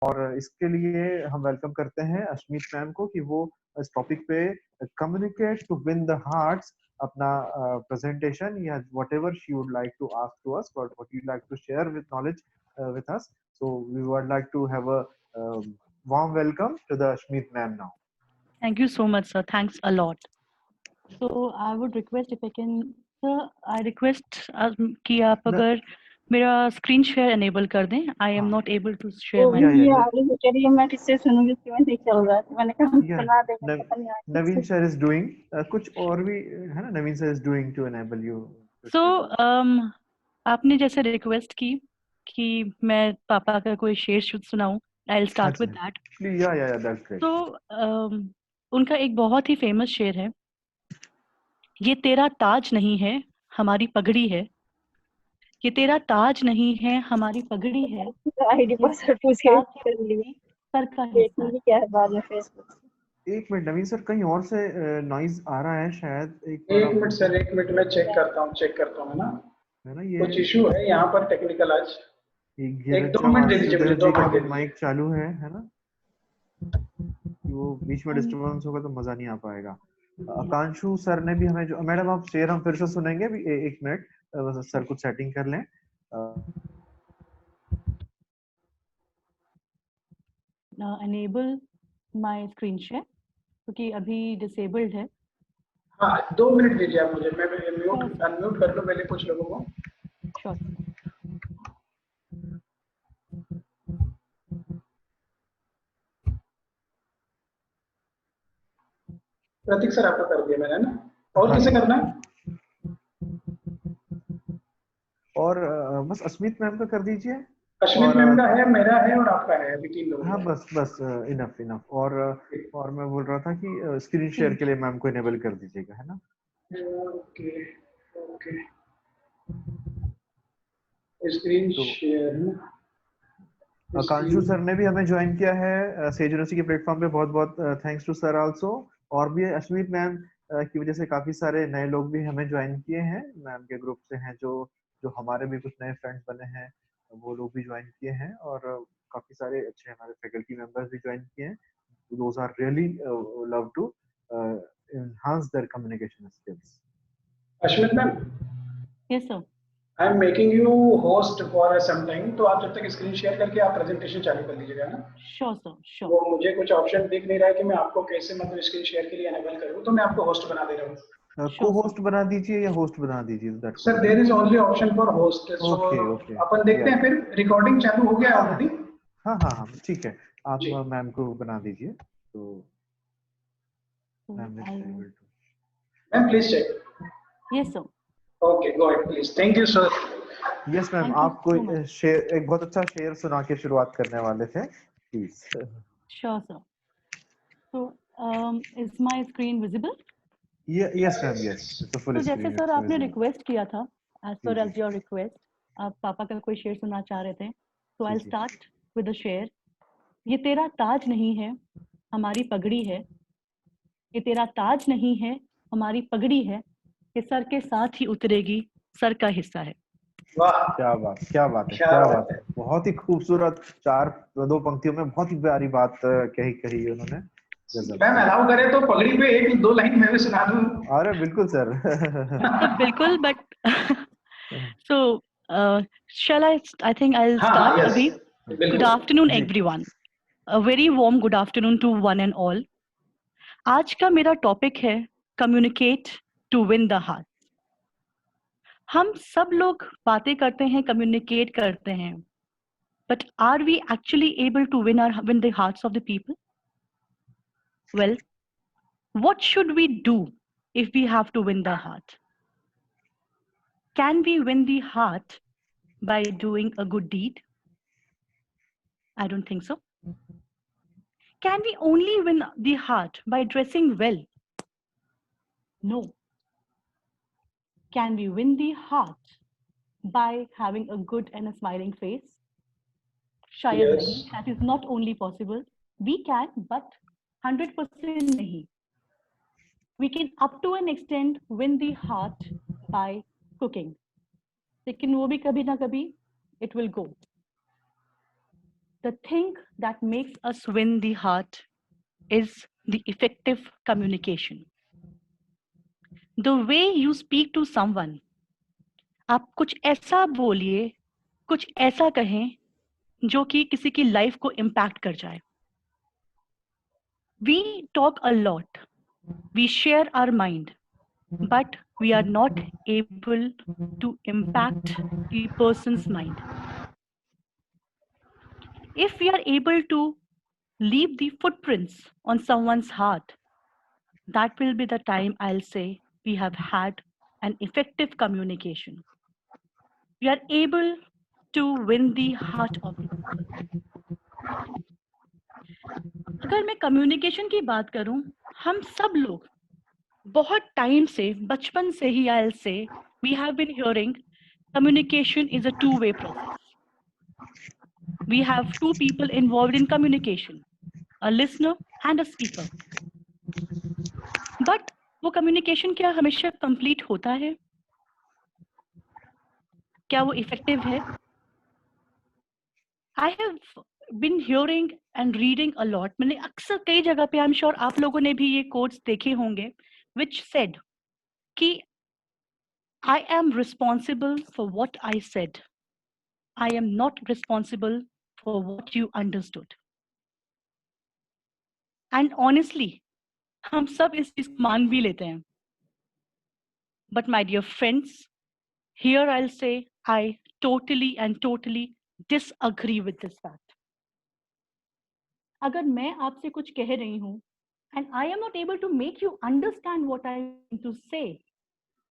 और इसके लिए हम वेलकम करते हैं अश्मीत मैम को कि वो इस टॉपिक पे communicate to win the hearts अपना प्रेजेंटेशन या whatever she would like to ask to us what you like to share with knowledge with us. So we would like to have a warm welcome to the Ashmeet ma'am now. Thank you so much, sir. Thanks a lot. So I would request if I can, sir, I request कि आप अगर मेरा screen share enable कर दें. I am not able to share my screen. मैं किससे सुनूंगी कि मैं नहीं चल रहा है. मैंने कहा सुना देगा. Naveen sir is doing कुछ और भी है ना. Naveen sir is doing to enable you. So आपने जैसे request की कि मैं पापा का कोई शेर सुनाऊं. I'll start with that. Yeah, that's great. So उनका एक बहुत ही famous शेर है. ये तेरा ताज नहीं है, हमारी पगड़ी है. ये तेरा ताज नहीं है, हमारी पगड़ी है. आईडी पासवर्ड पूछ के कर लिए. सर का देखने क्या है बाद में फेसबुक. एक मिनट नवीन सर, कहीं और से नॉइज आ रहा है शायद. एक मिनट सर, एक मिनट में चेक करता हूँ ना. है ना, ये कुछ इशू है यहाँ पर टेक्निकल आज. एक 2 मिनट दे दीजिए मुझे. 2 मिनट. माइक चालू है ना. वो बीच में डिस्टर्बेंस होगा तो मजा नहीं आ पाएगा. आकांशु सर ने भी हमें जो, मैडम आप शेयर हम फिर से सुनेंगे अभी. 1 मिनट बस सर कुछ सेटिंग कर लें. enable my screen share क्योंकि अभी disabled है. हाँ 2 मिनट दीजिए आप मुझे. मैं अनम्यूट कर लूँ पहले कुछ लोगों को. Sure. प्रतीक सर आपका कर दिया मैंने ना. और किसे करना है? और बस अश्मीत मैम का कर दीजिए. अश्मीत मैम का है, मेरा है और आपका है. अभी 3 लोग. हाँ बस इनफ. और मैं बोल रहा था कि स्क्रीन शेयर के लिए मैम को इनेबल कर दीजिएगा, है ना. Okay. Screen share. Akanshu sir ने भी हमें ज्वाइन किया है सेज यूनिवर्सिटी के प्लेटफॉर्म पे. बहुत बहुत थैंक्स टू सर आल्सो. और भी अश्मीत मैम की वजह से काफी सारे नए लोग भी हमें ज्वाइन किए हैं. मैम के ग्रुप से हैं जो हमारे भी कुछ नए फ्रेंड्स बने हैं, वो लोग भी ज्वाइन किए हैं. और काफी सारे अच्छे हमारे फैकल्टी मेंबर्स भी ज्वाइन किए हैं. Those are really love to enhance their communication skills. Ashmeet ma'am. Yes sir. I am making you host for some time. तो आप जब तक स्क्रीन शेयर करके आप प्रेजेंटेशन चालू कर लीजिएगा ना. Sure sir, sure. वो मुझे कुछ ऑप्शन दिख नहीं रहा है कि मैं आपको कैसे मतलब स्क्रीन शेयर के लिए एनेबल करूं, तो मैं आपको होस्ट बना दे रहा हूं. को होस्ट बना दीजिए या होस्ट बना दीजिए. Sir there is only option for host. Okay. अपन देखते हैं. फिर रिकॉर्डिंग चालू हो गया ऑलरेडी. हाँ ठीक है. आप मैम को बना दीजिए. तो ma'am please check. Yes sir. Okay go ahead please. Thank you sir. Yes ma'am, आपको शेयर एक बहुत अच्छा शेयर सुना के शुरुआत करने वाले थे. Please. Sure sir. So is my screen visible? Yes ma'am, yes. It's a full तो screen. जैसे सर आपने रिक्वेस्ट किया था, as per as your request, आप पापा का कोई शेर सुनना चाह रहे थे. So I'll start with the शेर. ये तेरा ताज नहीं है, हमारी पगड़ी है. ये तेरा ताज नहीं है, हमारी पगड़ी है. ये सर के साथ ही उतरेगी, सर का हिस्सा है. वाह, क्या बात है. बहुत ही खूबसूरत 2 पंक्तियों में बहुत ही प्यारी बात कही उन्होंने. मैम अलाउ करे तो पगड़ी पे 1-2 लाइन मैं भी सुना दूं. अरे बिल्कुल सर. बिल्कुल. But so shall I think I'll start. yes. Abhi. Good afternoon everyone. A very warm good afternoon to one and all. आज का मेरा टॉपिक है communicate to win the heart. हम सब लोग बातें करते हैं, कम्युनिकेट करते हैं, but are we actually able to win the hearts of the people? Well, what should we do if we have to win the heart? Can we win the heart by doing a good deed? I don't think so. Can we only win the heart by dressing well? No. Can we win the heart by having a good and a smiling face? Shayad nahi. That is not only possible. We can, but 100% nahi. We can up to an extent win the heart by cooking. लेकिन वो भी कभी ना कभी it will go. the thing that makes us win the heart is the effective communication. The way you speak to someone, आप कुछ ऐसा बोलिए, कुछ ऐसा कहें जो कि किसी की लाइफ को इम्पैक्ट कर जाए. We talk a lot, we share our mind, but we are not able to impact the person's mind. If we are able to leave the footprints on someone's heart, that will be the time I'll say we have had an effective communication. We are able to win the heart of the people. अगर मैं communication की बात करूं, हम सब लोग बहुत time से, बचपन से ही I'll say we have been hearing communication is a two-way process. We have two people involved in communication, a listener and a speaker. But वो communication क्या हमेशा complete होता है? क्या वो effective है? I have been hearing and reading a lot. मैंने अक्सर कई जगह पे, I'm sure आप लोगों ने भी ये quotes देखे होंगे, which said कि I am responsible for what I said. I am not responsible for what you understood. And honestly, हम सब इस चीज को मान भी लेते हैं. But my dear friends, here I'll say I totally and totally disagree with this fact. अगर मैं आपसे कुछ कह रही हूँ and I am not able to make you understand what I am to say,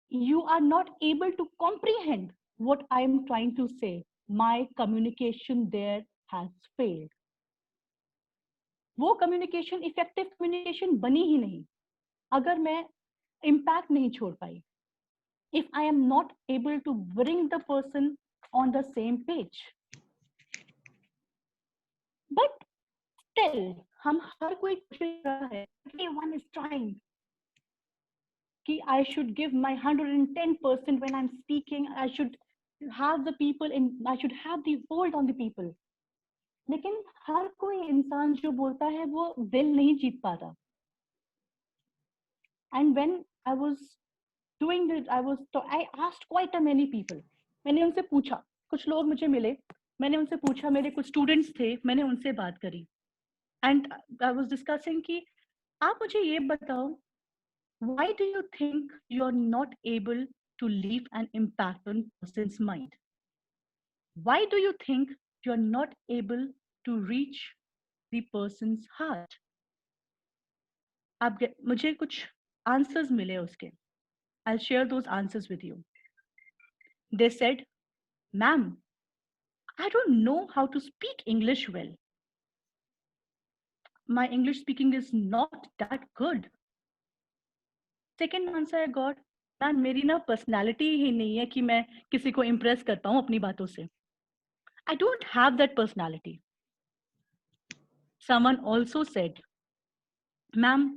you are not able to comprehend what I am trying to say, my communication there has failed. वो communication effective communication बनी ही नहीं अगर मैं impact नहीं छोड़ पाई. If I am not able to bring the person on the same page. But still, हम हर कोई कोशिश कर रहा है. Everyone is trying. कि I should give my 110% when I'm speaking. I should have the people in. I should have the hold on the people. लेकिन हर कोई इंसान जो बोलता है वो दिल नहीं जीत पाता. And when I was doing it, I asked quite a many people. मैंने उनसे पूछा, कुछ लोग मुझे मिले, मैंने उनसे पूछा, मेरे कुछ स्टूडेंट्स थे, मैंने उनसे बात करी. And I was discussing कि आप मुझे ये बताओ, why do you think you're not able to leave an impact on person's mind? Why do you think you're not able to reach the person's heart? मुझे कुछ answers मिले उसके. I'll share those answers with you. They said, ma'am, I don't know how to speak English well. My English speaking is not that good. Second answer I got, ma'am मेरी ना personality ही नहीं है कि मैं किसी को इम्प्रेस कर पाऊँ अपनी बातों से. I don't have that personality. Someone also said, ma'am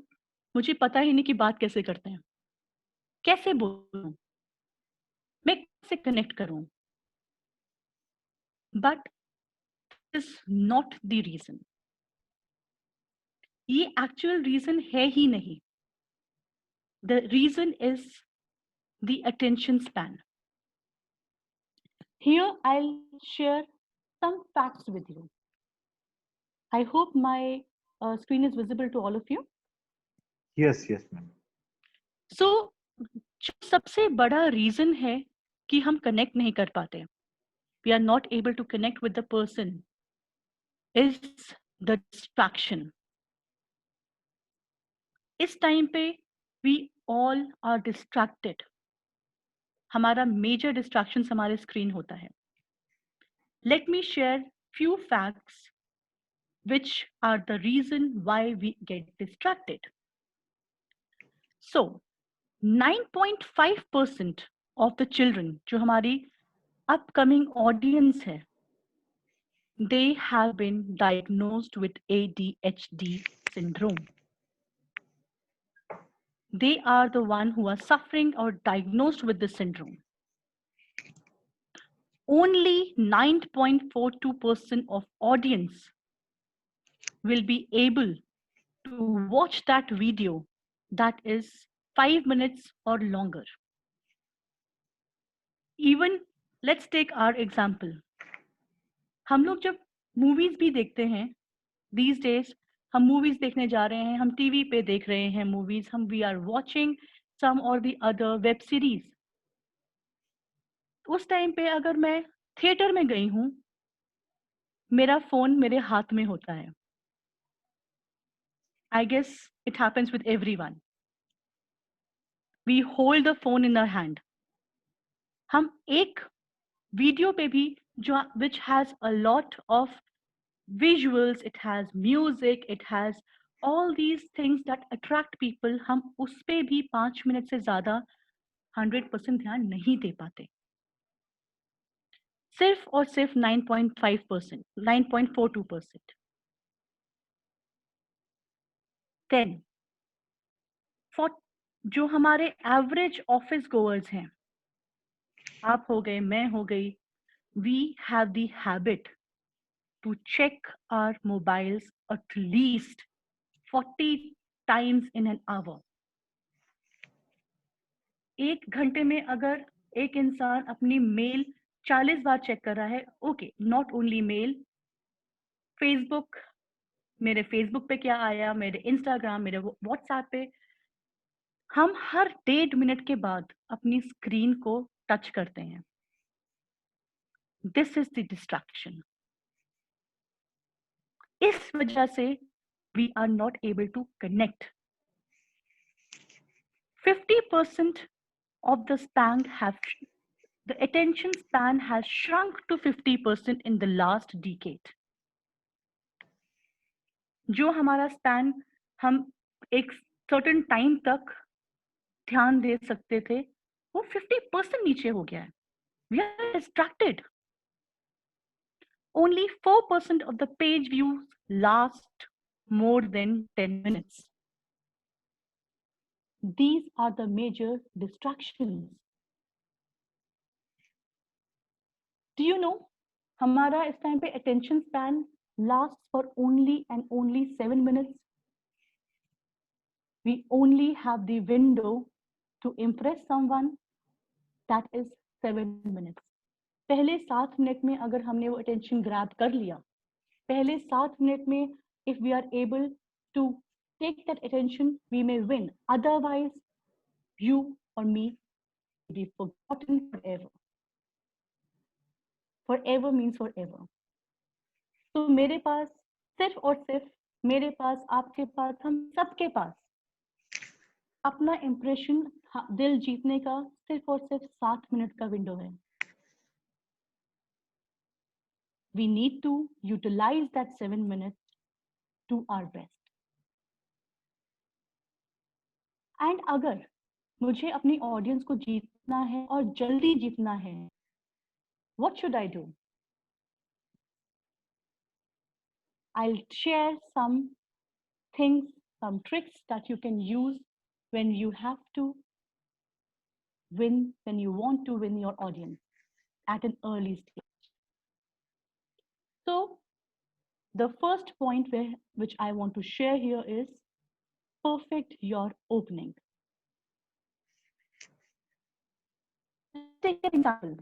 मुझे पता ही नहीं कि बात कैसे करते हैं, कैसे बोलूं, मैं कैसे कनेक्ट करूं. But this is not the reason. ये actual reason है ही नहीं. The reason is the attention span. Here I'll share some facts with you. I hope my screen is visible to all of you. Yes, yes, ma'am. So, जो सबसे बड़ा reason है कि हम connect नहीं कर पाते, we are not able to connect with the person, is the distraction. इस time पे we all are distracted. हमारा major distractions हमारे screen होता है. Let me share few facts which are the reason why we get distracted. So, 9.5% of the children जो हमारी upcoming audience है, they have been diagnosed with ADHD syndrome. They are the one who are suffering or diagnosed with this syndrome. only 9.42% of audience will be able to watch that video that is 5 minutes or longer. Even let's take our example. हम लोग जब movies भी देखते हैं, these days हम movies देखने जा रहे हैं, हम TV पे देख रहे हैं movies, हम we are watching some or the other web series. उस टाइम पे अगर मैं थिएटर में गई हूँ, मेरा फोन मेरे हाथ में होता है. I guess it happens with everyone. We hold the phone in our hand. हम एक वीडियो पे भी जो which has a lot of visuals, it has music, it has all these things that attract people, हम उस पे भी 5 minute से ज्यादा 100% ध्यान नहीं दे पाते. सिर्फ और सिर्फ 9.5%, 9.42%. 10 for जो हमारे एवरेज ऑफिस गोअर्स हैं, आप हो गए, मैं हो गई, we have the habit to check our mobiles at least 40 times in an hour. एक घंटे में अगर एक इंसान अपनी मेल 40 बार चेक कर रहा है, okay, not only mail, Facebook, मेरे फेसबुक पे क्या आया, मेरे इंस्टाग्राम, मेरे व्हाट्सएप पे, हम हर 1.5 मिनट के बाद अपनी स्क्रीन को टच करते हैं. This is the distraction. इस वजह से we are not able to connect. 50% of the attention span has shrunk to 50% in the last decade. जो हमारा स्पैन हम एक certain time तक ध्यान दे सकते थे, वो 50% नीचे हो गया है. We are distracted. Only 4% of the page views last more than 10 minutes. These are the major distractions. Do you know, हमारा इस टाइम पे attention span lasts for only and only 7 minutes. We only have the window to impress someone, that is 7 minutes. पहले 7 minute में अगर हमने वो attention grab कर लिया, पहले 7 मिनट में if we are able to take that attention, we may win. Otherwise, you or me will be forgotten forever. Forever means forever. तो मेरे पास सिर्फ और सिर्फ, मेरे पास, आपके पास, हम सबके पास अपना इंप्रेशन, दिल जीतने का सिर्फ और सिर्फ 7 मिनट का विंडो है. We need to utilize that 7 minutes to our best. And अगर मुझे अपनी ऑडियंस को जीतना है और जल्दी जीतना है, what should I do? I'll share some things, some tricks that you can use when you have to win, when you want to win your audience at an early stage. So the first point which I want to share here is perfect your opening. Take an example.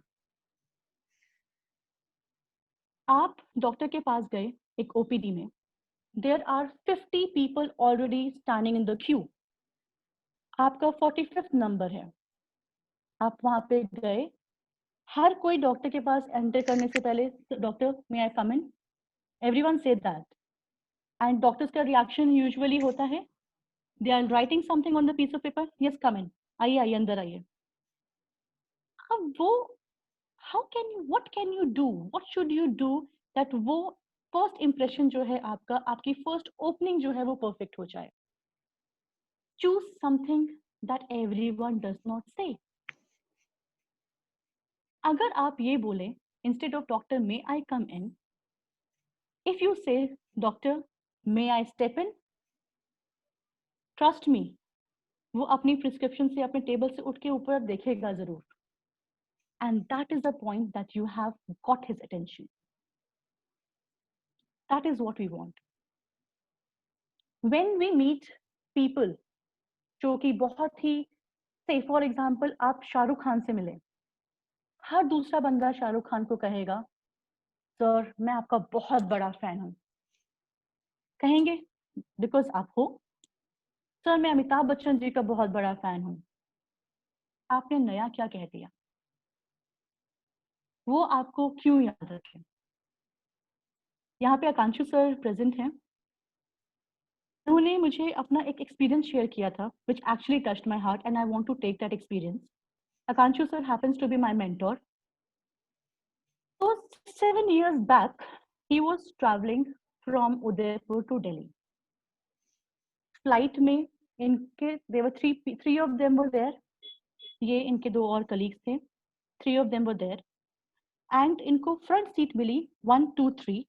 आप doctor के पास गए एक OPD में, there are 50 people already standing in the queue. आपका 45th number है, आप वहां पे गए, हर कोई डॉक्टर के पास एंटर करने से पहले, doctor may I come in, everyone said that, and doctors का रिएक्शन यूजुअली होता है, they are writing something on the piece of paper, yes come in, आइए आइए अंदर आइए. अब वो what can you do, what should you do that वो फर्स्ट इंप्रेशन जो है आपका, आपकी फर्स्ट ओपनिंग जो है वो परफेक्ट हो जाए. Choose something that everyone does not say. अगर आप ये बोले, instead of doctor may I come in, if you say doctor may I step in, trust me, वो अपनी प्रिस्क्रिप्शन से अपने टेबल से उठ के ऊपर देखेगा जरूर. And that is the point that you have got his attention. That is what we want. When we meet people जो कि बहुत ही, say for example, आप शाहरुख खान से मिले, हर दूसरा बंदा शाहरुख खान को कहेगा, सर मैं आपका बहुत बड़ा फैन हूं. कहेंगे बिकॉज आप हो. सर मैं अमिताभ बच्चन जी का बहुत बड़ा फैन हूं. आपने नया क्या कह दिया? वो आपको क्यों याद रखें? यहाँ पे आकांक्षु सर प्रेजेंट हैं. उन्होंने मुझे अपना एक एक्सपीरियंस शेयर किया था which actually touched my heart and I want to take that experience. Akanshu sir happens to be my mentor. So 7 years back, he was traveling from Udaipur to Delhi. Flight में इनके there were three of them were there. ये इनके दो और colleagues थे. 3 of them were there. And इनको front seat मिली 1, 2, 3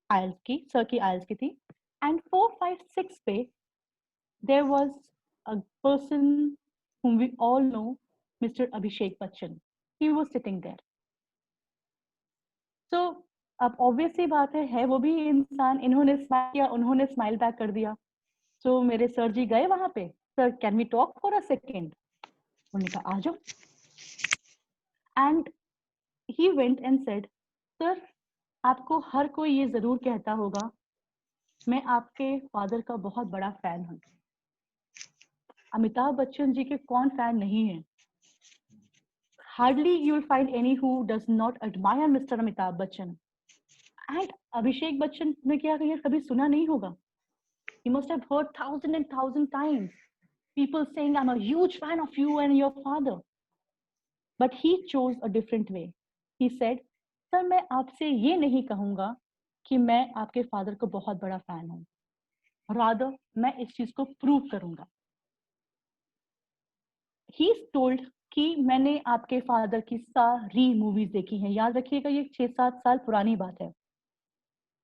aisles की, sir की aisles की थी. And 4, 5, 6 पे there was a person whom we all know, Mr. Abhishek Bachchan. He was sitting there. So अब obvious सी बात है वो भी इंसान. इन्होंने स्माइल किया, उन्होंने स्माइल बैक कर दिया. So मेरे सर जी गए वहां पे, sir can we talk for a second? उन्होंने कहा आ जाओ. And he went and said, sir आपको हर कोई ये जरूर कहता होगा मैं आपके फादर का बहुत बड़ा फैन हूँ. अमिताभ बच्चन जी के कौन फैन नहीं है? Hardly you'll find any who does not admire Mr. Amitabh Bachchan. And Abhishek Bachchan ने क्या कभी सुना नहीं होगा? He must have heard 1,000 and 1,000 times people saying, I'm a huge fan of you and your father. But he chose a different way. He said, sir मैं आपसे ये नहीं कहूँगा कि मैं आपके फादर को बहुत बड़ा फैन हूँ. Rather मैं इस चीज को प्रूव करूँगा. He told कि मैंने आपके फादर की सारी मूवीज देखी हैं. याद रखिएगा ये 6-7 साल पुरानी बात है.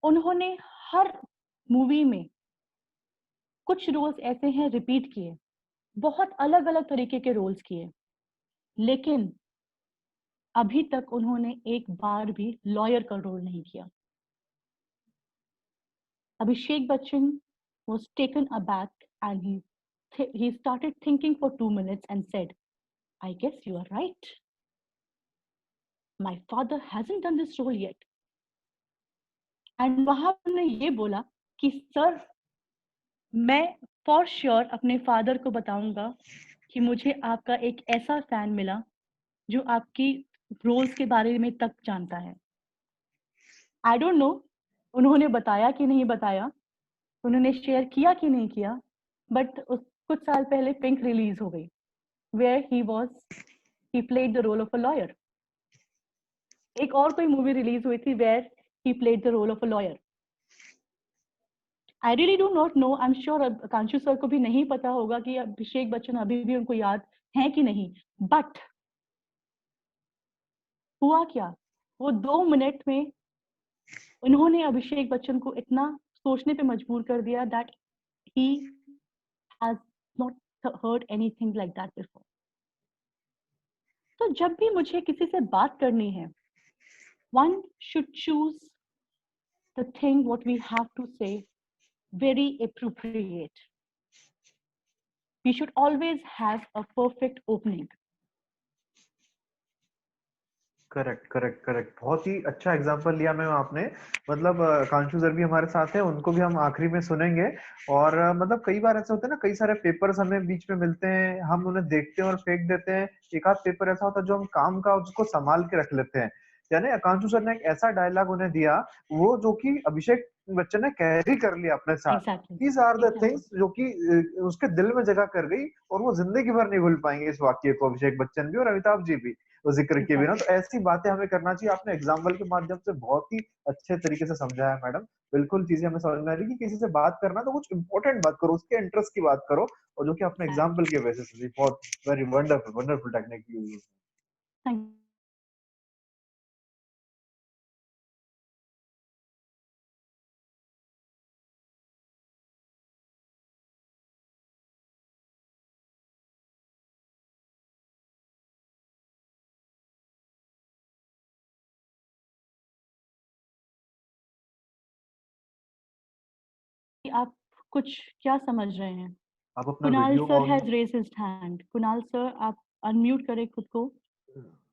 उन्होंने हर मूवी में कुछ रोल्स ऐसे हैं रिपीट किए, बहुत अलग अलग तरीके के रोल्स किए, लेकिन अभी तक उन्होंने एक बार भी लॉयर का रोल नहीं किया. Abhishek Bachchan was taken aback and he started thinking for 2 minutes and said, I guess you are right. My father hasn't done this role yet. And वहां उन्होंने ये बोला कि सर मैं फॉर श्योर अपने फादर को बताऊंगा कि मुझे आपका एक ऐसा फैन मिला जो आपकी रोल्स के बारे में तक जानता है. आई डोंट नो उन्होंने बताया कि नहीं बताया, उन्होंने शेयर किया कि नहीं किया, बट कुछ साल पहले पिंक रिलीज हो गई where he played the role of a lawyer. एक और कोई मूवी रिलीज हुई थी where he played the role of a lawyer. I really do not know. I am sure Akankshu sir को भी नहीं पता होगा कि अभिषेक बच्चन अभी भी उनको याद है कि नहीं. बट हुआ क्या, वो 2 मिनट में उन्होंने अभिषेक बच्चन को इतना सोचने पे मजबूर कर दिया that he has not heard anything like that before. तो जब भी मुझे किसी से बात करनी है, one should choose the thing what we have to say very appropriate. We should always have a perfect opening. Correct. बहुत ही अच्छा एग्जांपल लिया मैम आपने. मतलब कांशु सर भी हमारे साथ हैं, उनको भी हम आखिरी में सुनेंगे. और मतलब कई बार ऐसा होता है ना, कई सारे पेपर्स हमें बीच में मिलते हैं, हम उन्हें देखते हैं और फेंक देते हैं. एक आध पेपर ऐसा होता है जो हम काम का उसको संभाल के रख लेते हैं. यानी आकांक्षु सर ने एक ऐसा डायलॉग उन्हें दिया, वो जो कि अभिषेक बच्चन ने कैरी कर लिया अपने साथ. Exactly. These are the things जो कि उसके दिल में जगह कर गई, और वो जिंदगी भर नहीं भूल पाएंगे इस वाक्य को, अभिषेक बच्चन भी और अमिताभ जी भी वो जिक्र किए बिना. तो ऐसी बातें हमें करना चाहिए. आपने एग्जाम्पल के माध्यम से बहुत ही अच्छे तरीके से समझाया मैडम. बिल्कुल चीजें हमें समझ में आ रही कि किसी से बात करना तो कुछ इंपॉर्टेंट बात करो, उसके इंटरेस्ट की बात करो, और जो कि अपने एग्जाम्पल के बेसिस पे बहुत very wonderful technique use. Thank you. आप कुछ क्या समझ रहे हैं? आप अपना Kunal video sir on has raise his hand. Kunal sir आप अनम्यूट करें खुद को।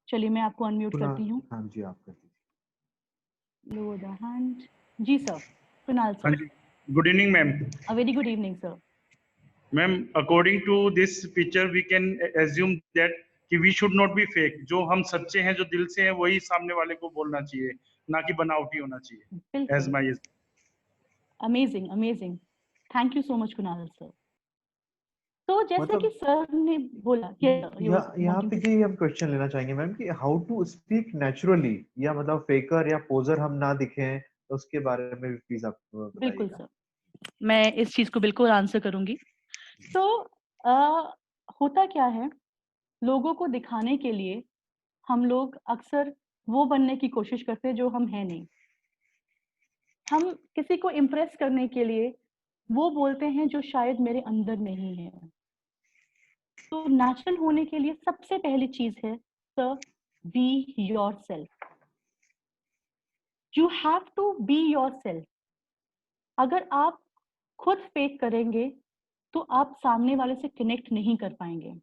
चलिए मैं आपको अनम्यूट कुणाल, करती हूँ। हाँ जी आप कर दीजिए। Lower the hand. जी सर, कुणाल हाँ सर। जी, good evening ma'am. Uh very good evening sir. Ma'am, according to this picture we can assume that कि we should not be fake. जो हम सच्चे हैं, जो दिल से हैं, वही सामने वाले को बोलना चाहिए, ना कि बनावटी होना चाहिए। एज बिल्कुल। माई amazing amazing. Thank you so much Kunal sir. तो जैसे कि मतलब सर ने बोला, यहाँ पे ये हम क्वेश्चन लेना चाहेंगे मैम कि हाउ टू स्पीक नेचुरली, या मतलब फेकर या पोजर हम ना दिखें, तो उसके बारे में भी प्लीज आप बिल्कुल बताइएगा। सर, मैं इस चीज को बिल्कुल आंसर करूंगी। तो होता क्या है, लोगों को दिखाने के लिए हम लोग अक्सर वो बनने की कोशिश करते हैं जो हम हैं नहीं। हम किसी को इम्प्रेस करने के लिए वो बोलते हैं जो शायद मेरे अंदर नहीं है। तो नेचुरल होने के लिए सबसे पहली चीज है sir, be yourself. You have to be yourself. अगर आप खुद फेक करेंगे तो आप सामने वाले से कनेक्ट नहीं कर पाएंगे।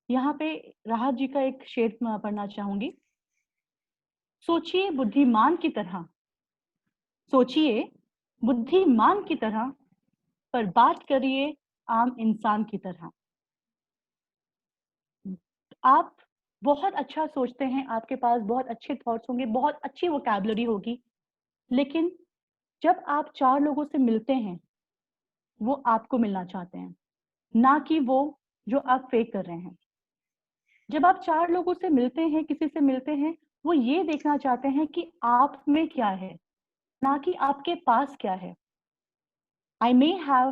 यहाँ पे राहत जी का एक शेर पढ़ना चाहूंगी। सोचिए बुद्धिमान की तरह, सोचिए बुद्धिमान की तरह, पर बात करिए आम इंसान की तरह। आप बहुत अच्छा सोचते हैं, आपके पास बहुत अच्छे थॉट्स होंगे, बहुत अच्छी वोकैबुलरी होगी, लेकिन जब आप 4 लोगों से मिलते हैं, वो आपको मिलना चाहते हैं, ना कि वो जो आप फेक कर रहे हैं। जब आप 4 लोगों से मिलते हैं, किसी से मिलते हैं, वो ये देखना चाहते हैं कि आप में क्या है, ना कि आपके पास क्या है। I may have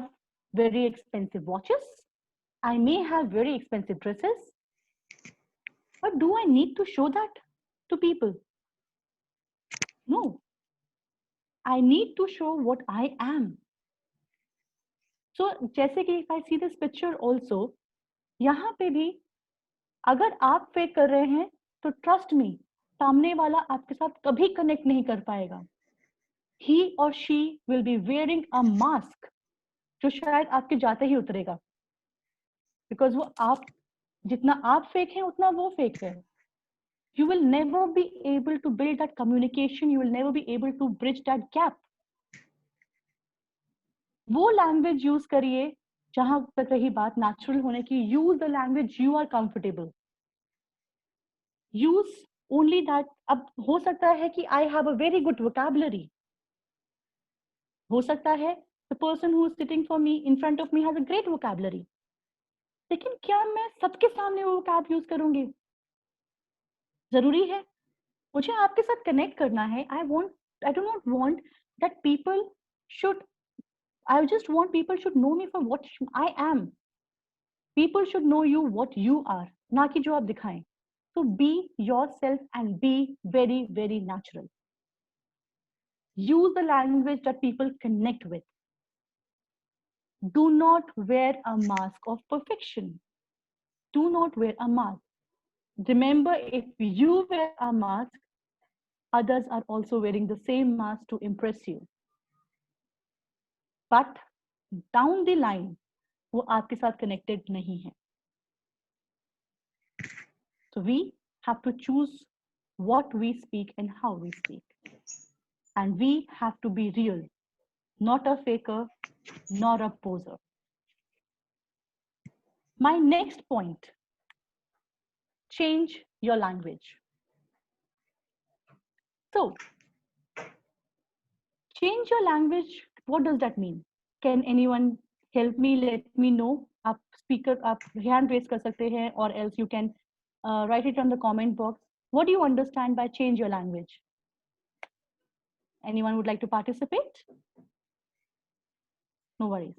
very expensive watches, I may have very expensive dresses, but do I need to show that to people? No. I need to show what I am. So जैसे कि if I see this picture also, यहाँ पे भी अगर आप fake कर रहे हैं तो ट्रस्ट मी, सामने वाला आपके साथ कभी कनेक्ट नहीं कर पाएगा। He or she will be wearing a mask जो शायद आपके जाते ही उतरेगा, बिकॉज वो आप, जितना आप फेक हैं उतना वो फेक है। You will never be able to build that communication, you will never be able to bridge that gap. वो लैंग्वेज यूज करिए, जहां तक रही बात नेचुरल होने की, use the language you are comfortable, use only that. अब हो सकता है कि I have a very good vocabulary, हो सकता है the person who is sitting for me in front of me has a great vocabulary, लेकिन क्या मैं सबके सामने वो वोकैब यूज करूंगी? जरूरी है? मुझे आपके साथ कनेक्ट करना है। I do not want that people should, I just want people should know me for what I am. People should know you what you are, ना कि जो आप दिखाएं। So be yourself and be very, very natural. Use the language that people connect with. Do not wear a mask of perfection. Do not wear a mask. Remember, if you wear a mask, others are also wearing the same mask to impress you. But down the line, वो आपके साथ connected नहीं है। So we have to choose what we speak and how we speak. And we have to be real, not a faker, nor a poser. My next point, change your language. So, change your language, what does that mean? Can anyone help me, let me know? आप speaker, आप hand raise कर सकते हैं, or else you can write it on the comment box. What do you understand by change your language? Anyone would like to participate? No worries.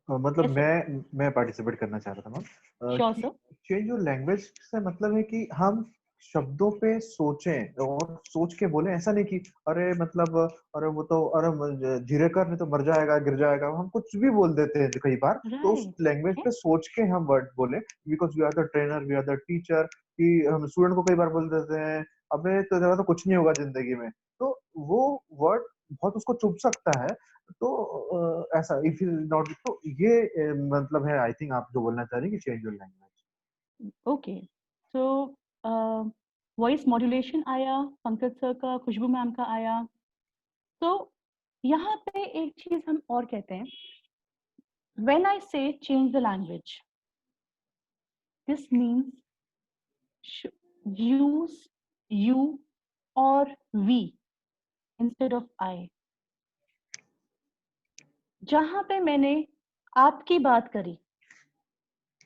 मतलब Yes, sir. मैं participate करना चाह रहा था मैम Sure, कि sir. चेंज योर लैंग्वेज से मतलब है कि हम शब्दों पे सोचें और सोच के बोलें। ऐसा नहीं कि अरे मतलब अरे वो तो अरे धीरे कर नहीं तो मर जाएगा, गिर जाएगा, हम कुछ भी बोल देते हैं कई बार। तो उस Right. Language Okay. पे सोच के हम वर्ड बोले, because we are the trainer, we are the teacher. कि हम स्टूडेंट को कई बार बोल देते हैं अबे तो कुछ नहीं होगा जिंदगी में, तो वो वर्ड बहुत उसको चुभ सकता है। तो ऐसा इफ यू नॉट, तो ये मतलब है आई थिंक आप जो बोलना चाह रहे हैं कि change your language. Okay, so voice modulation आया, पंकज सर का, खुशबू मैम का आया। तो यहाँ पे एक चीज हम और कहते हैं, व्हेन आई से change the language, this means use you और वी इंस्टेड ऑफ आई। जहां पे मैंने आपकी बात करी,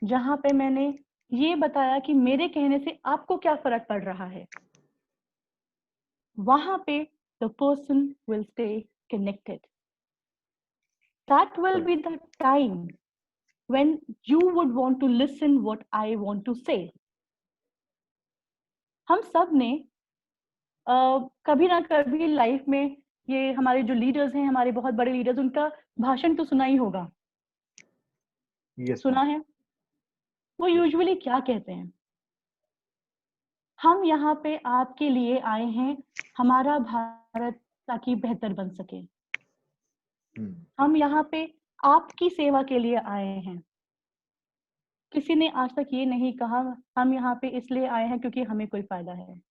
जहां पे मैंने ये बताया कि मेरे कहने से आपको क्या फर्क पड़ रहा है, वहां पे the person will stay connected. That will be the time when you would want to listen what I want to say. हम सब ने कभी ना कभी लाइफ में, ये हमारे जो लीडर्स हैं, हमारे बहुत बड़े लीडर्स, उनका भाषण तो सुना ही होगा। yes, सुना है? वो यूजुअली क्या कहते हैं? हम यहाँ पे आपके लिए आए हैं, हमारा भारत ताकि बेहतर बन सके। हम यहाँ पे आपकी सेवा के लिए आए हैं। किसी ने आज तक ये नहीं कहा हम यहाँ पे इसलिए आए हैं क्योंकि हमें कोई फायदा है।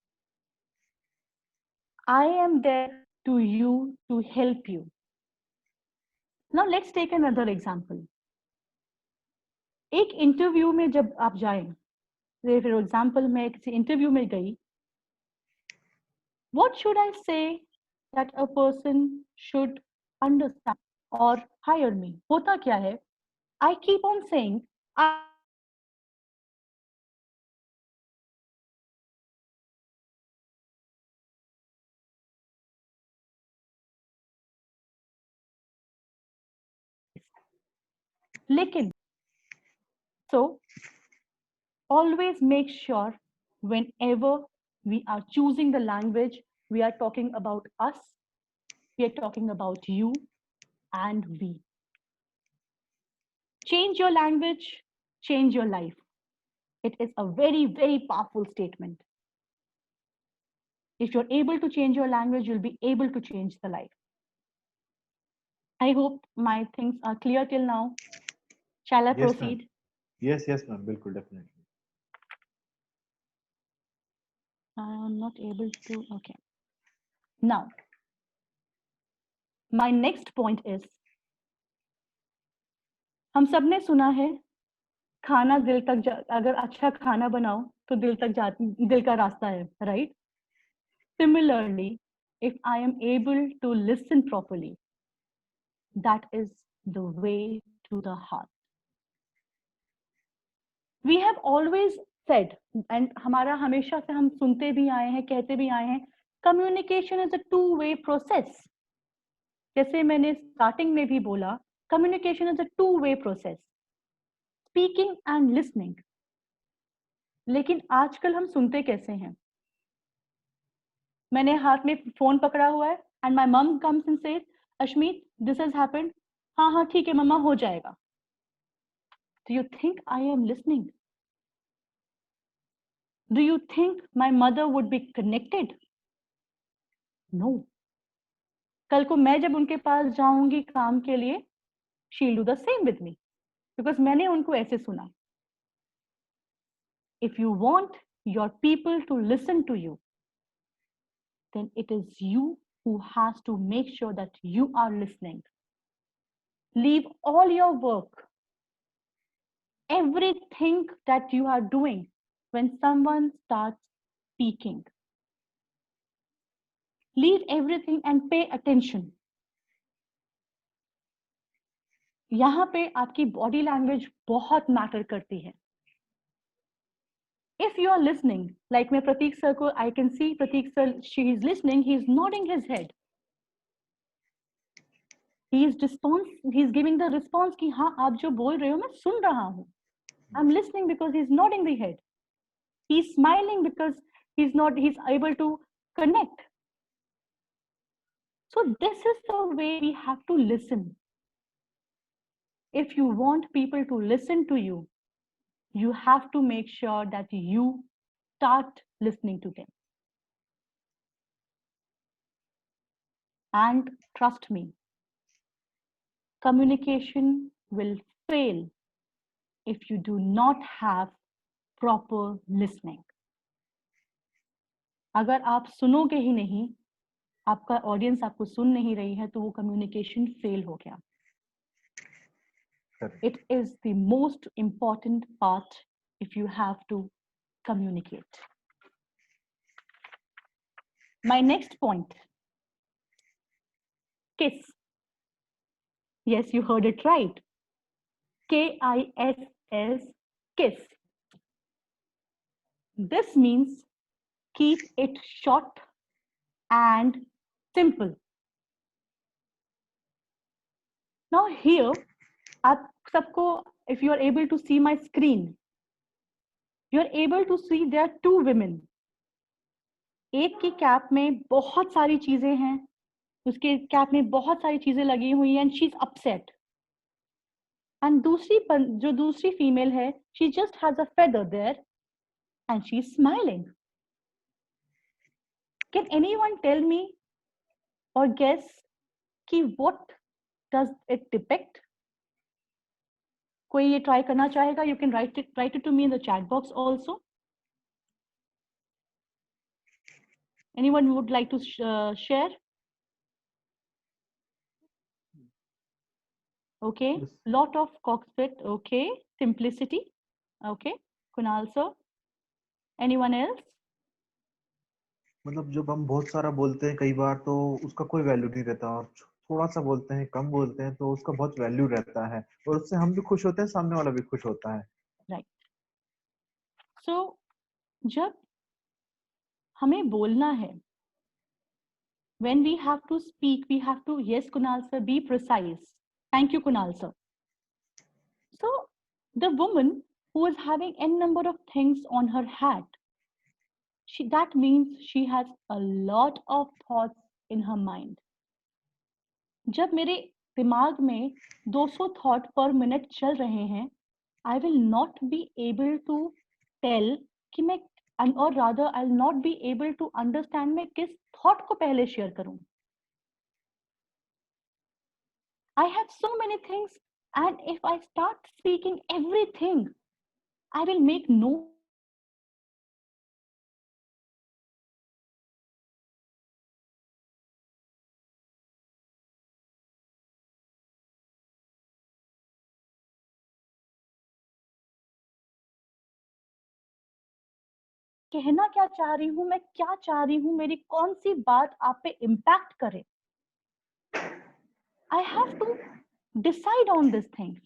I am there to you to help you. Now let's take another example. एक इंटरव्यू में जब आप जाएं, फॉर एग्जाम्पल मैं किसी इंटरव्यू में गई, what should I say that a person should understand or hire me? होता क्या है? I keep on saying लेकिन so always make sure whenever we are choosing the language, we are talking about us, we are talking about you and we. Change your language, change your life. It is a very, very powerful statement. If you're able to change your language, you'll be able to change the life. I hope my things are clear till now. Shall I proceed? Yes, ma'am. Bilkul, definitely. I'm not able to. Okay. Now, my next point is, हम सब ने सुना है खाना दिल तक अगर अच्छा खाना बनाओ तो दिल तक दिल का रास्ता है, right? Similarly, if I am able to listen properly, that is the way to the heart. We have always said, and हमारा हमेशा से हम सुनते भी आए हैं, कहते भी आए हैं, communication is a two-way process. जैसे मैंने स्टार्टिंग में भी बोला, communication is a two-way process. Speaking and listening. लेकिन आजकल हम सुनते कैसे हैं? मैंने हाथ में फोन पकड़ा हुआ है and my mom comes and says, Ashmeet, this has happened. हाँ ठीक है मम्मा, हो जाएगा. Do you think I am listening? Do you think my mother would be connected? No. कल को मैं जब उनके पास जाऊंगी काम के लिए, she'll do the same with me because मैंने उनको ऐसे सुना. If you want your people to listen to you, then it is you who has to make sure that you are listening. Leave all your work, everything that you are doing when someone starts speaking. Leave everything and pay attention. यहाँ पे आपकी body language बहुत matter करती है. If you are listening, like मैं प्रतीक sir को, I can see Prateek sir, she is listening, he is nodding his head. He is giving the response कि हाँ आप जो बोल रहे हो मैं सुन रहा हूँ. I'm listening because he's nodding the head. He's smiling because he's able to connect. So this is the way we have to listen. If you want people to listen to you, you have to make sure that you start listening to them. And trust me, communication will fail if you do not have proper listening. अगर आप सुनोगे ही नहीं, आपका audience आपको सुन नहीं रही है, तो वो कम्युनिकेशन फेल हो गया. It is the most important part if you have to communicate. My next point, kiss. Yes, you heard it right. K-I-S-S, kiss. This means keep it short and simple. Now here, आप सबको, if you are able to see my screen, you are able to see there are two women. एक की cap में बहुत सारी चीजें हैं, उसके कैप में बहुत सारी चीजें लगी हुई हैं, and she's upset. And जो दूसरी फीमेल है, she just has a feather there and she's smiling. Can anyone tell me or guess कि what does it depict? कोई ये try करना चाहेगा? You can write it to me in the chat box also. Anyone would like to share? Okay, yes. Lot of cockpit. Okay, simplicity. Okay, Kunal sir. Anyone else? मतलब जब हम बहुत सारा बोलते हैं कई बार तो उसका कोई वैल्यू नहीं रहता, और थोड़ा सा बोलते हैं, कम बोलते हैं तो उसका बहुत वैल्यू रहता है, और उससे हम भी खुश होते हैं, सामने वाला भी खुश होता है. राइट. सो जब हमें बोलना है, when we have to speak, we have to, yes Kunal sir, be precise. Thank you Kunal sir. So the woman who is having n number of things on her hat, that means she has a lot of thoughts in her mind. जब मेरे दिमाग में 200 thought पर minute चल रहे हैं, I will not be able to tell कि मैं, or rather I'll not be able to understand मैं किस थॉट को पहले शेयर करूं. I have so many things, and if I start speaking everything, I will make no कहना क्या चाह रही हूं, मैं क्या चाह रही हूं, मेरी कौन सी बात आप पे इम्पैक्ट करे. I have to decide on this thing.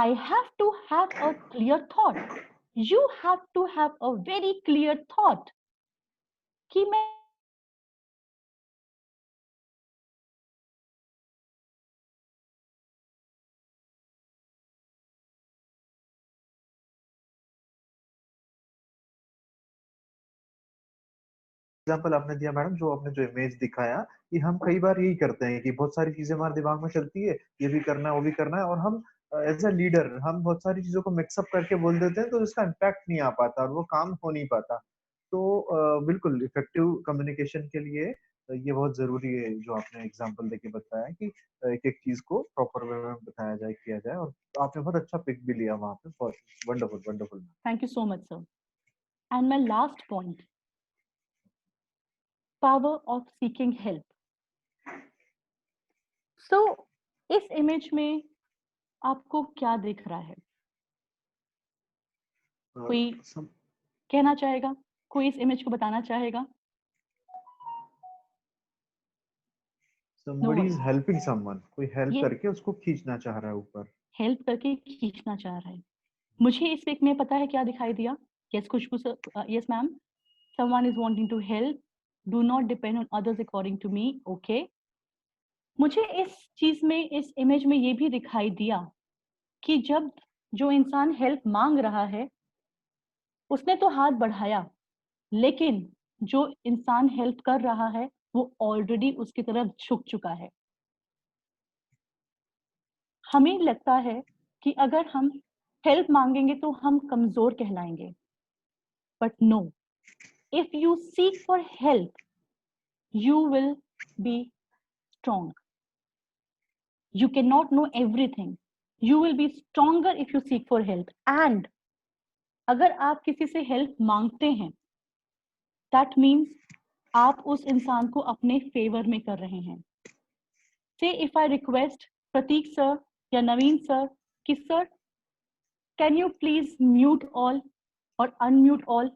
I have to have a clear thought. You have to have a very clear thought कि मैं एग्जाम्पल आपने दिया मैडम, जो आपने जो इमेज दिखाया, कि हम कई बार यही करते हैं कि बहुत सारी चीजें हमारे दिमाग में चलती है, ये भी करना है वो भी करना है, और हम एज अ लीडर हम बहुत सारी चीजों को मिक्सअप करके बोल देते हैं, तो इसका इम्पैक्ट नहीं आ पाता और वो काम हो नहीं पाता. तो बिल्कुल इफेक्टिव कम्युनिकेशन के लिए ये बहुत जरूरी है जो आपने एग्जाम्पल देके बताया, कि एक एक चीज को प्रॉपर वे में बताया जाए, किया जाए, और आपने बहुत अच्छा पिक भी लिया वहां पे. Wonderful wonderful. Thank you so much sir. And my last point, power of seeking help. So इस इमेज में आपको क्या दिख रहा है? कोई कहना चाहेगा? कोई इस इमेज को बताना चाहेगा? Somebody is helping someone. कोई हेल्प करके उसको खींचना चाह रहा है ऊपर. हेल्प करके खींचना चाह रहा है. मुझे इस पिक में पता है क्या दिखाई दिया? Yes Khushbu sir. Yes ma'am. Someone is wanting to help. Do not depend on others according to me. Okay. मुझे इस चीज में, इस इमेज में ये भी दिखाई दिया कि जब जो इंसान हेल्प मांग रहा है उसने तो हाथ बढ़ाया, लेकिन जो इंसान हेल्प कर रहा है वो ऑलरेडी उसकी तरफ झुक चुका है. हमें लगता है कि अगर हम हेल्प मांगेंगे तो हम कमजोर कहलाएंगे, but no, if you seek for help you will be strong. You cannot know everything. You will be stronger if you seek for help. And अगर आप किसी से हेल्प मांगते हैं, that means आप उस इंसान को अपने फेवर में कर रहे हैं. Say if I request Prateek sir या नवीन sir कि sir, can you please mute all or unmute all?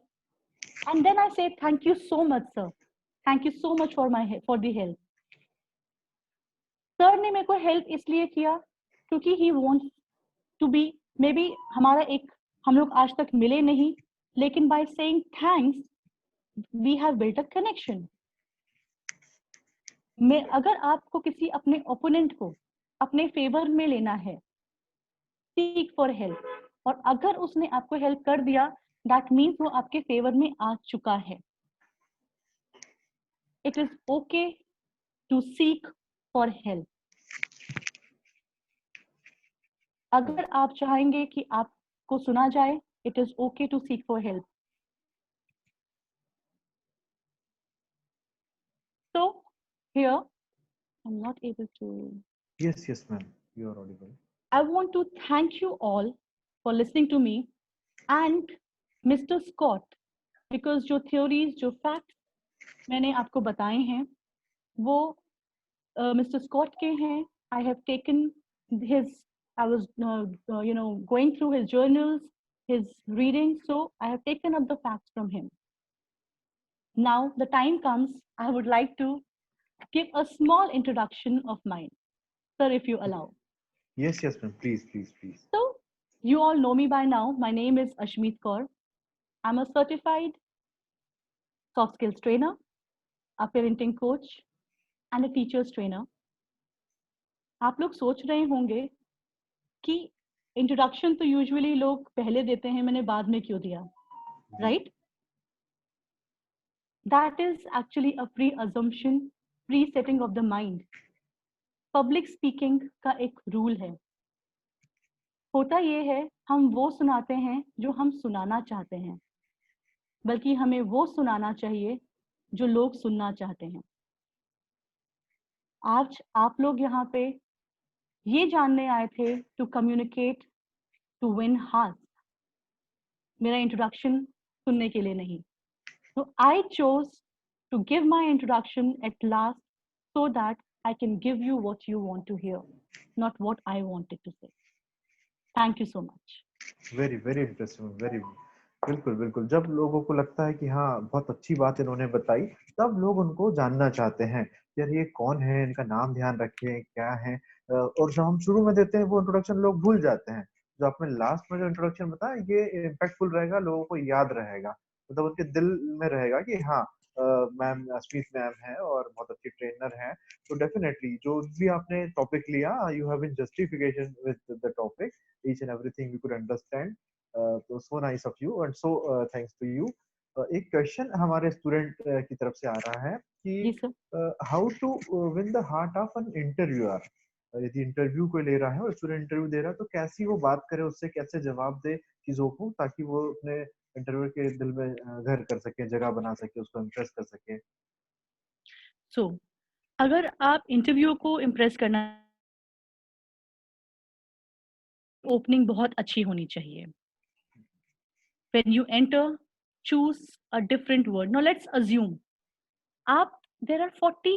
And then I say, thank you so much, sir. Thank you so much for the help. Sir ने मेरे को help इसलिए किया क्योंकि he wants to be, maybe हम लोग आज तक मिले नहीं, लेकिन by saying thanks, we have built a connection. अगर आपको किसी अपने opponent को अपने favor में लेना है, seek for help, और अगर उसने आपको help कर दिया, that means वो आपके favor में आ चुका है. It is okay to seek for help. अगर आप चाहेंगे कि आपको सुना जाए, it is okay to seek for help. So here, I'm not able to. Yes, ma'am. You are audible. I want to thank you all for listening to me and Mr. Scott, because जो theories, जो facts मैंने आपको बताए हैं, वो Mr. Scott के हैं. I have taken I was going through his journals, his reading, so I have taken up the facts from him. Now the time comes, I would like to give a small introduction of mine, sir, if you allow. Yes, ma'am. Please. So you all know me by now. My name is Ashmeet Kaur. I'm a certified soft skills trainer, a parenting coach, and a teacher's trainer. आप लोग सोच रहे होंगे कि introduction तो usually लोग पहले देते हैं, मैंने बाद में क्यों दिया, right? That is actually a pre assumption, pre setting of the mind. Public speaking का एक रूल है. होता ये है, हम वो सुनाते हैं जो हम सुनाना चाहते हैं, बल्कि हमें वो सुनाना चाहिए जो लोग सुनना चाहते हैं. आज आप लोग यहाँ पे ये जानने आए थे to communicate to win hearts. मेरा इंट्रोडक्शन सुनने के लिए नहीं. So I chose to give my introduction at last so that I can give you what you want to hear, not what I wanted to say. Thank you so much. Very interesting. Very. बिल्कुल. जब लोगों को लगता है कि हाँ बहुत अच्छी बात इन्होंने बताई, तब लोग उनको जानना चाहते हैं, यार ये कौन है, इनका नाम ध्यान रखें, क्या है. और जब हम शुरू में देते हैं वो इंट्रोडक्शन लोग भूल जाते हैं. जो आपने लास्ट में जो इंट्रोडक्शन बताया, ये इम्पैक्टफुल रहेगा, लोगों को याद रहेगा, मतलब उनके दिल में रहेगा कि हाँ मैम अस्मीत मैम है और बहुत अच्छी ट्रेनर है. तो डेफिनेटली जो भी आपने टॉपिक लिया, you have been justification with the topic, each and everything we could understand. तो so nice of you and so thanks to you. एक क्वेश्चन हमारे स्टूडेंट की तरफ से आ रहा है कि how to win the heart of an interviewer. यदि इंटरव्यू कोई ले रहा है और स्टूडेंट इंटरव्यू दे रहा है, तो कैसी वो बात करे, उससे कैसे जवाब दे चीजों को, ताकि वो अपने इंटरव्यू के दिल में घर कर सके, जगह बना सके, उसको इम्प्रेस कर सके. So, अगर आप इंटरव्यू को इम्प्रेस करना, ओपनिंग बहुत अच्छी होनी चाहिए. When you enter, choose a different word. Now let's assume there are 40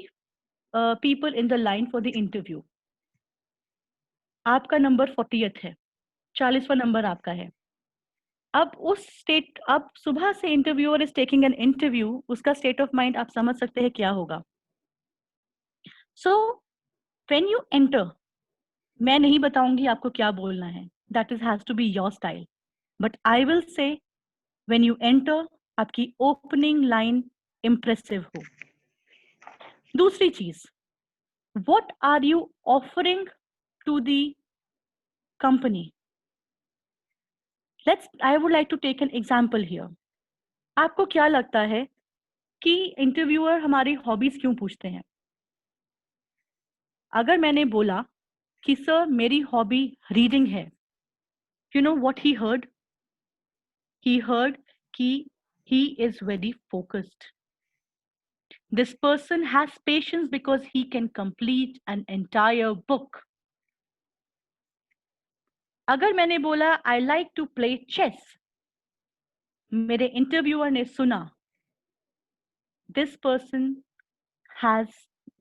people in the line for the interview. आपका नंबर 40th है, 40वां नंबर आपका है. अब सुबह से interviewer is taking an interview, उसका स्टेट ऑफ माइंड आप समझ सकते हैं क्या होगा. सो व्हेन यू एंटर, मैं नहीं बताऊंगी आपको क्या बोलना है, that is has to be your style, but I will say when you enter आपकी ओपनिंग लाइन इंप्रेसिव हो. दूसरी चीज, what are you offering to the company. I would like to take an example here. आपको क्या लगता है कि interviewer हमारी हॉबीज क्यों पूछते हैं? अगर मैंने बोला कि सर मेरी हॉबी रीडिंग है, you know what he heard? He heard कि he is very focused. This person has patience because he can complete an entire book. अगर मैंने बोला I like to play chess, मेरे इंटरव्यूअर ने सुना this person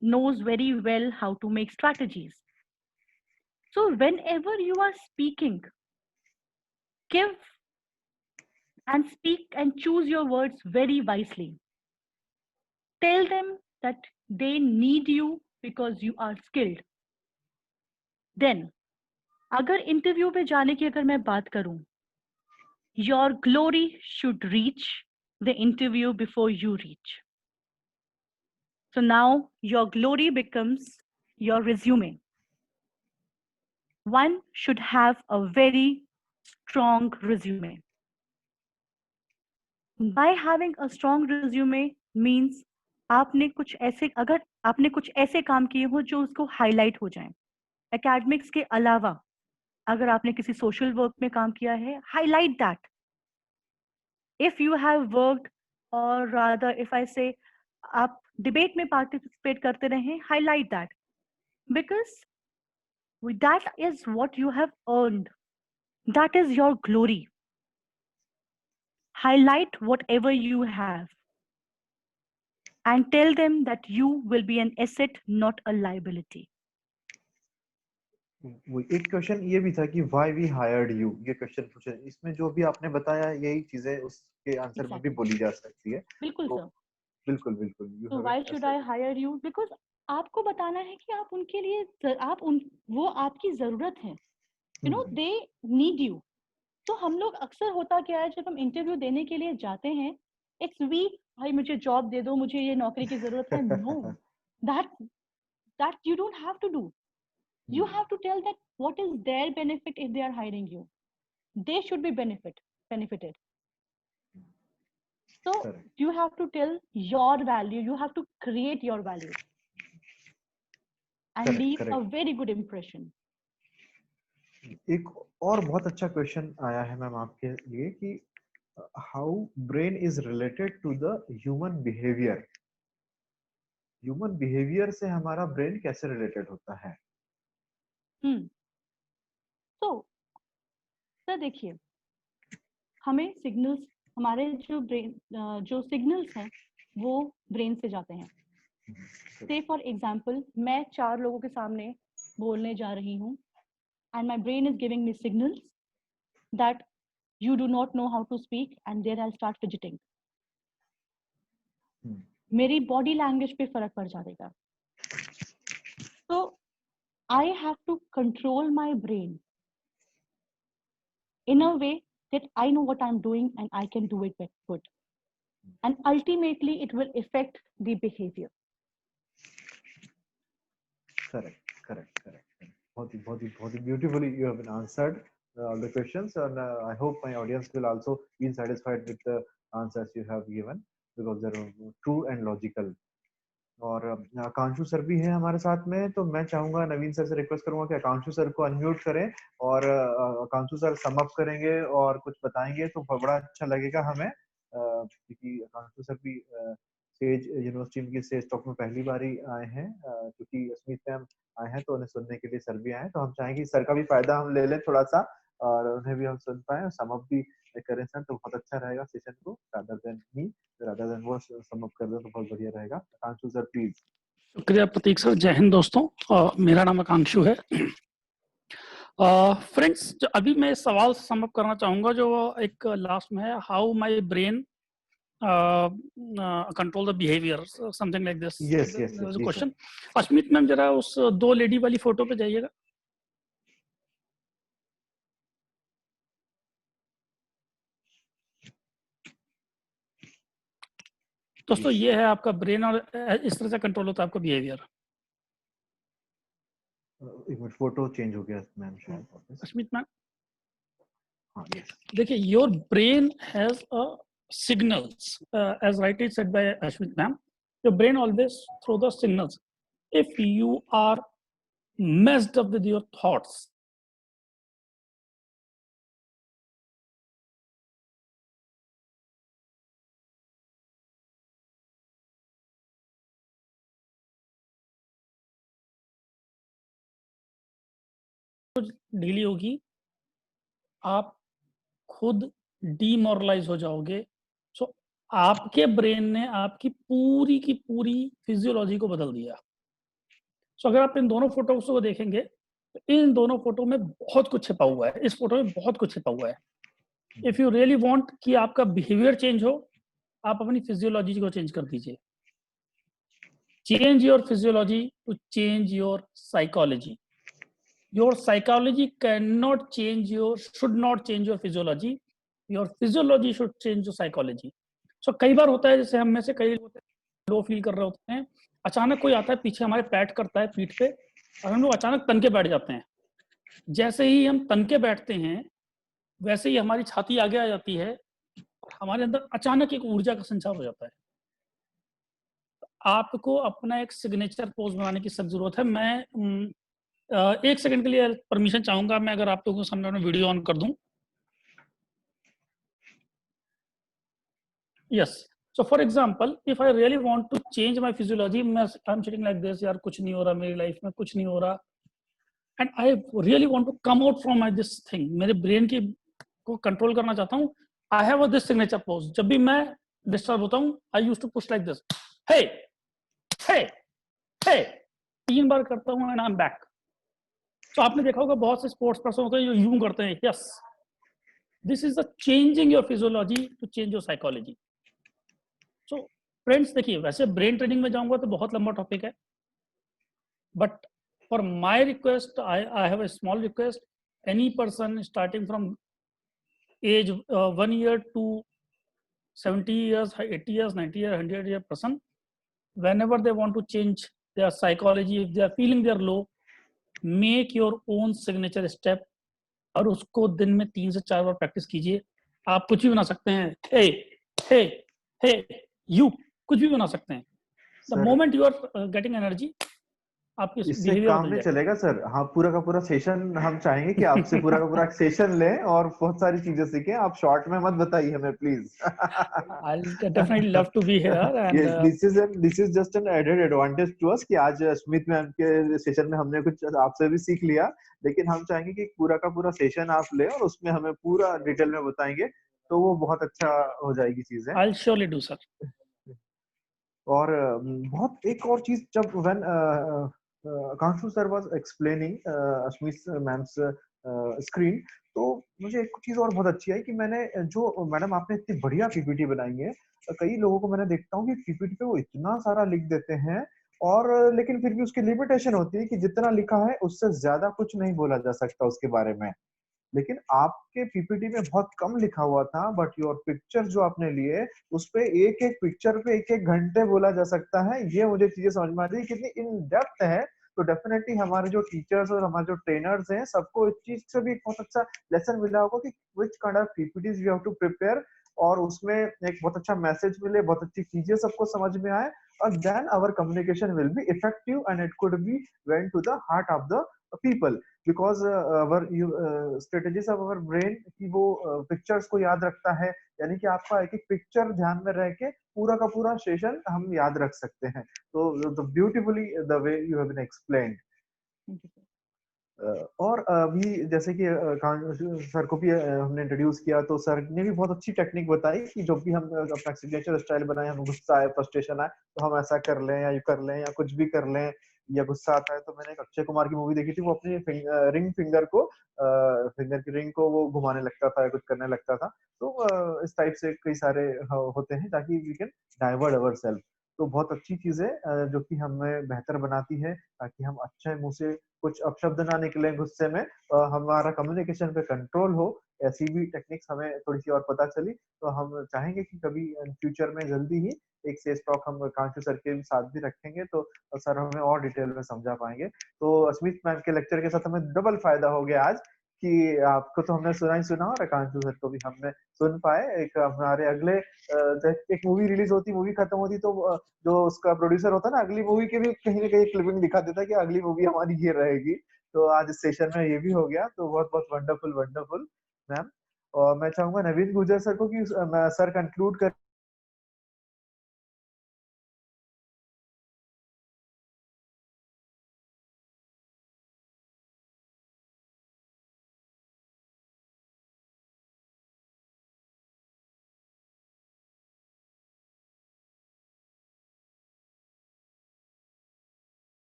knows very well how to make strategies. So whenever you are speaking, give and speak and choose your words very wisely. Tell them that they need you because you are skilled. Then अगर interview पे जाने की अगर मैं बात करूं, your glory should reach the interview before you reach. So now your glory becomes your resume. One should have a very strong resume. By having a strong resume means आपने कुछ ऐसे, अगर आपने कुछ ऐसे काम किए हो जो उसको हाईलाइट हो जाएं. एकेडमिक्स के अलावा अगर आपने किसी सोशल वर्क में काम किया है, highlight that. If you have worked, or rather if I say आप डिबेट में पार्टिसिपेट करते रहे, highlight that, because that is what you have earned. That is your glory. Highlight whatever you have and tell them that you will be an asset, not a liability. एक question ये भी था कि why we hired you, ये question पूछा. इसमें जो भी आपने बताया यही चीजें उसके आंसर में भी बोली जा सकती है. बिल्कुल सर. बिल्कुल बिल्कुल. So why should I hire you? Because आपको बताना है कि आप उनके लिए वो आपकी जरूरत है. You know, they need you. तो हम लोग अक्सर होता क्या है, जब हम इंटरव्यू देने के लिए जाते हैं, इट्स वी, भाई मुझे जॉब दे दो, मुझे ये नौकरी की जरूरत है. No, that you don't have to do. You have to tell that what is their benefit if they are hiring you. They should be benefited. So Correct. you have to tell your value. You have to create your value and leave a very good impression. एक और बहुत अच्छा question आया है ma'am आपके लिए कि how brain is related to the human behaviour. Human behaviour से हमारा ब्रेन कैसे रिलेटेड होता है? तो सर देखिए, हमें सिग्नल्स, हमारे जो सिग्नल्स हैं वो ब्रेन से जाते हैं. से फॉर एग्जाम्पल, मैं 4 लोगों के सामने बोलने जा रही हूँ and my brain is giving me signals that you do not know how to speak, and there I'll start fidgeting. मेरी बॉडी लैंग्वेज पे फर्क पड़ जाएगा. So I have to control my brain in a way that I know what I'm doing and I can do it good. And ultimately it will affect the behavior. Correct. बहुत ही beautifully you have been answered all the questions, and I hope my audience will also be satisfied with the answers you have given because they are true and logical. और Akankshu sir भी है हमारे साथ में, तो मैं चाहूंगा नवीन सर से रिक्वेस्ट करूंगा कि आकांक्षु सर को अनम्यूट करें और आकांक्षु सर सम अप करेंगे और कुछ बताएंगे तो बड़ा अच्छा लगेगा हमें, क्योंकि आकांक्षु सर भी सेज यूनिवर्सिटी की सेज टॉक में पहली बार ही आए हैं, क्योंकि अस्मित मैम आए हैं तो उन्हें सुनने के लिए सर भी आए हैं, तो हम चाहेंगे सर का भी फायदा हम ले लें थोड़ा सा और उन्हें भी हम सुन पाए, सम अप भी करें सर, तो बहुत अच्छा रहेगा सेशन को, rather than वो सम अप कर दे तो बहुत बढ़िया रहेगा. Akankshu sir please. शुक्रिया प्रतीक सर. जय हिंद दोस्तों. मेरा नाम आकांक्षु है. फ्रेंड्स, अभी मैं सवाल सम अप करना चाहूंगा जो एक लास्ट में है, how my brain control the behaviour, something like this. Yes. Question. Asmit ma'am जरा उस 2 लेडी वाली फोटो पे जाइएगा. दोस्तों ये है आपका ब्रेन और इस तरह से कंट्रोल होता है आपका बिहेवियर. एक मिनट, फोटो चेंज हो गया मैम शायद. अस्मित मैम, हाँ यस. देखिए, your brain has a signals, as rightly said by Ashmit ma'am, your brain always throw the signals. If you are messed up with your thoughts, ढीली होगी, आप खुद demoralise हो जाओगे। सो आपके ब्रेन ने आपकी पूरी की पूरी फिजियोलॉजी को बदल दिया। सो अगर आप इन दोनों फोटोज को देखेंगे तो इन दोनों फोटो में बहुत कुछ छिपा हुआ है, इस फोटो में बहुत कुछ छिपा हुआ है। इफ यू रियली वांट कि आपका बिहेवियर चेंज हो, आप अपनी फिजियोलॉजी को चेंज कर दीजिए। Change your physiology to change your psychology. Your psychology cannot change your, should not change your physiology. Your physiology should change your psychology. So कई बार होता है, जैसे हम में से कई लोग लो फील कर रहे होते हैं, अचानक कोई आता है पीछे हमारे पैट करता है पीठ पे और हम लोग अचानक तन के बैठ जाते हैं। जैसे ही हम तन के बैठते हैं वैसे ही हमारी छाती आगे आ जाती है और हमारे अंदर अचानक एक ऊर्जा का संचार हो जाता है। आपको अपना एक सिग्नेचर पोज बनाने की सख्त जरूरत है। मैं एक सेकंड के लिए परमिशन चाहूंगा, मैं अगर आप लोगों के सामने वीडियो ऑन कर दूं। Yes, so for example if I really want to change my physiology, I am sitting like this, यार कुछ नहीं हो रहा मेरी लाइफ में, कुछ नहीं हो रहा, and I really want to come out from my this thing, मेरे ब्रेन की को कंट्रोल करना चाहता हूं। I have this signature pose. जब भी मैं डिस्टर्ब होता हूं, I used to push like this, hey hey hey, 3 बार करता हूं एंड आई एम बैक। तो आपने देखा होगा बहुत से स्पोर्ट्स पर्सन होते हैं जो यूं करते हैं। Yes, this is the changing your physiology to change your psychology. So friends देखिए, वैसे ब्रेन ट्रेनिंग में जाऊंगा तो बहुत लंबा टॉपिक है, but for my request I have a small request, any person starting from age 1 year to 70 years, 80 years, 90 years, 100 year person, whenever they want to change their psychology, if they are feeling they are low, make your own signature step और उसको दिन में 3 से 4 बार practice कीजिए। आप कुछ भी बना सकते हैं, हे हे हे यू, कुछ भी बना सकते हैं। The moment you are getting energy, आपकी इससे काम नहीं चलेगा सर। हाँ, पूरा का पूरा सेशन हम चाहेंगे कि आपसे पूरा का पूरा सेशन लें और बहुत सारी चीजें सीखें। आप शॉर्ट में मत बताइए हमें please. I'll definitely love to be here and this is just an added advantage to us कि आज स्मिथ मैम के सेशन में हमने कुछ आपसे भी सीख लिया, लेकिन हम चाहेंगे कि पूरा का पूरा सेशन आप ले और उसमें हमें पूरा डिटेल में बताएंगे, तो वो बहुत अच्छा हो जाएगी चीजें। I'll surely do sir। और बहुत एक और चीज, जब when Kanshu sir was explaining Ashmi's ma'am's screen, तो मुझे एक चीज और बहुत अच्छी आई कि मैंने जो मैडम आपने इतनी बढ़िया पीपीटी बनाई है, कई लोगों को मैंने देखता हूँ कि पीपीटी पे वो इतना सारा लिख देते हैं और लेकिन फिर भी उसकी लिमिटेशन होती है कि जितना लिखा है उससे ज्यादा कुछ नहीं बोला जा सकता उसके बारे में। लेकिन आपके पीपीटी में बहुत कम लिखा हुआ था, बट योर पिक्चर जो आपने लिए उस पे एक एक पिक्चर पे एक एक घंटे बोला जा सकता है। ये मुझे चीजें समझ में आ रही है कितनी इन डेप्थ है। तो डेफिनेटली हमारे जो टीचर्स और हमारे जो ट्रेनर्स हैं सबको इस चीज से भी एक बहुत अच्छा लेसन मिला होगा कि which kind of PPTs we have to prepare, और उसमें एक बहुत अच्छा मैसेज मिले, बहुत अच्छी चीजें सबको समझ में आए, और then our communication will be effective and it could be went to the heart of the people, because our strategies of our brain कि वो पिक्चर्स को याद रखता है, यानी कि आपका एक एक पिक्चर ध्यान में रह के पूरा का पूरा सेशन हम याद रख सकते हैं। तो beautifully the way you have been explained. और अभी जैसे कि सर को भी हमने इंट्रोड्यूस किया, तो सर ने भी बहुत अच्छी टेक्निक बताई कि जब भी हम अपना सिग्नेचर स्टाइल बनाए, हम गुस्सा आए, फ्रस्ट्रेशन आए, तो हम ऐसा कर लें या यू कर लें या कुछ भी कर लें, या गुस्सा आता है तो मैंने एक अक्षय कुमार की मूवी देखी थी, वो अपनी फिंगर की रिंग को वो घुमाने लगता था या कुछ करने लगता था। तो इस टाइप से कई सारे होते हैं ताकि we can divert our self. तो बहुत अच्छी चीज है जो कि हमें बेहतर बनाती है, ताकि हम अच्छे मुंह से कुछ अपशब्द ना निकले गुस्से में, हमारा कम्युनिकेशन पे कंट्रोल हो। ऐसी भी टेक्निक्स हमें थोड़ी सी और पता चली, तो हम चाहेंगे कि कभी फ्यूचर में जल्दी ही एक सेल्स टॉक हम कांशु सर के साथ भी रखेंगे, तो सर हमें और डिटेल में समझा पाएंगे। तो अस्मित मैम के लेक्चर के साथ हमें डबल फायदा हो गया आज कि आपको तो हमने सुना ही सुना और कांशु सर को भी हमने सुन पाए। एक हमारे अगले एक मूवी रिलीज होती, मूवी खत्म होती, तो जो उसका प्रोड्यूसर होता है ना, अगली मूवी की भी कहीं ना कहीं क्लिपिंग दिखा देता है कि अगली मूवी हमारी ये रहेगी। तो आज इस सेशन में ये भी हो गया, तो बहुत बहुत वंडरफुल वंडरफुल मैम। और मैं चाहूंगा नवीन गुर्जर सर को कि सर कंक्लूड कर